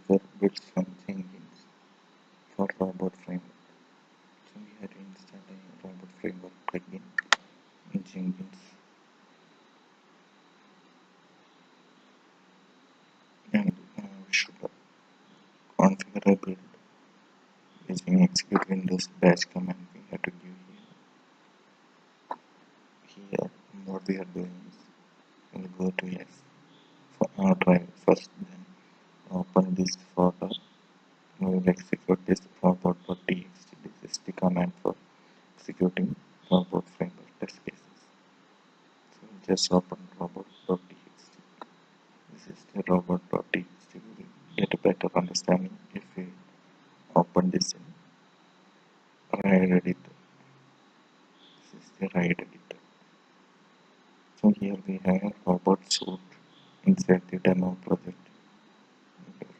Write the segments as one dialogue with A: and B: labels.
A: user builds from Jenkins for robot framework. So we have to install a robot framework plugin in Jenkins, and we should configure a build using execute Windows bash command. We have to give here what we are doing is we'll go to yes for our drive first, then open this folder. We will execute this robot.txt. This is the command for executing robot framework test cases. So just open robot.txt. This is the robot.txt. We will get a better understanding if we open this in RIDE editor. This is the RIDE editor. So here we have robot suite inside the demo project.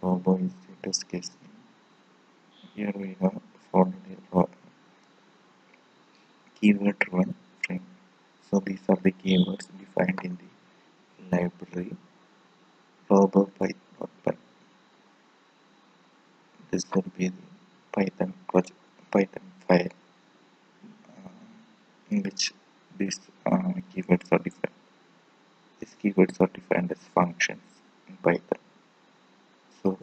A: Robot is the test case name. Here we have folder keyword driven frame. So these are the keywords defined in the library robopy.py. This will be the Python project, Python file in which these keywords are defined. These keywords are defined as functions in Python. So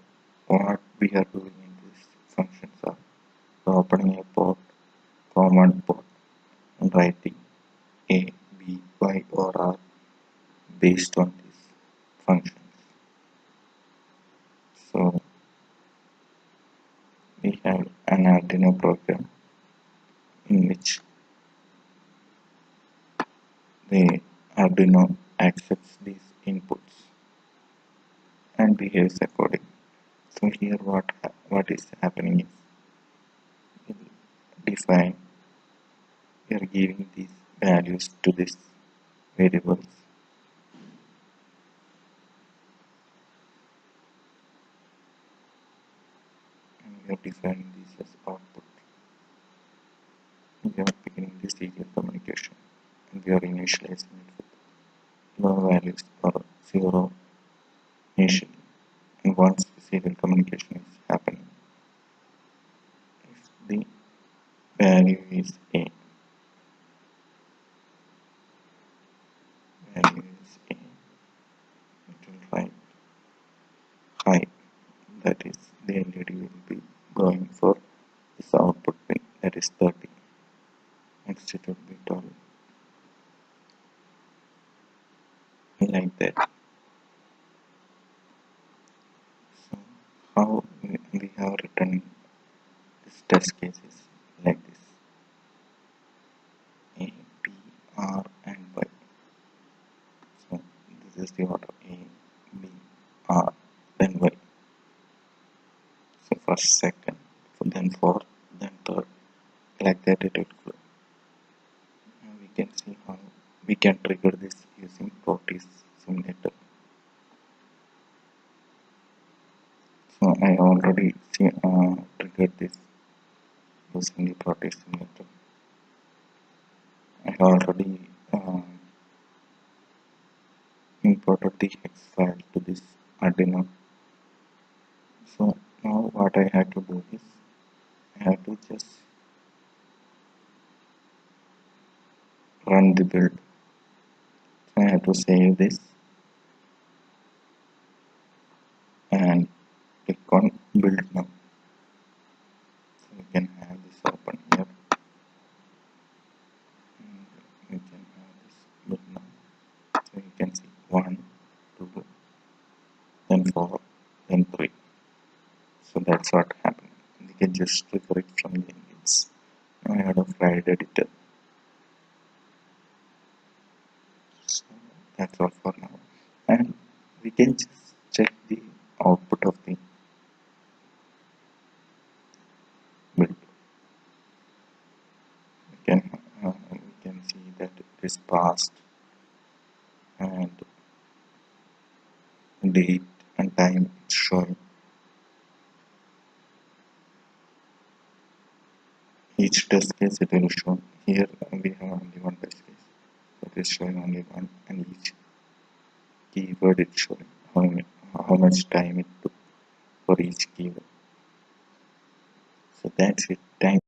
A: what we are doing in these functions are opening a port, command port, and writing A, B, Y, or R based on these functions. So we have an Arduino program in which the Arduino accepts these inputs and behaves accordingly. So here what is happening is we define, we are giving these values to these variables, and we are defining these as output. We are beginning the serial communication, and we are initializing it with low values or 0 initially. And once the serial communication is happening, if the value is A, it will write high. That is, the LED will be going for this output pin, that is 30. Next it will be 12. Like that. So how we have written this test cases like this: A, B, R, and Y. So this is the order: A, B, R, then Y. So first, second, then fourth, then third. Like that it will go. Now we can see how we can trigger this using Proteus simulator. So I already triggered this using the Proteus simulator. I already imported the hex file to this Arduino. So now what I have to do is I have to just run the build. So I have to save this and click on build now. So we can have this open here. And we can have this build now. So you can see 1, 2, then 4, then 3. So that's what happened. We can just trigger it from Jenkins. Now I have a RIDE editor. So that's all for now. And we can just check the output of the build. We can see that it is passed and date and time it's showing. Each test case it will show. Here we have only one test case. So it is showing only one, and each keyword it's showing how much time it took for each keyword. So that's it. Thank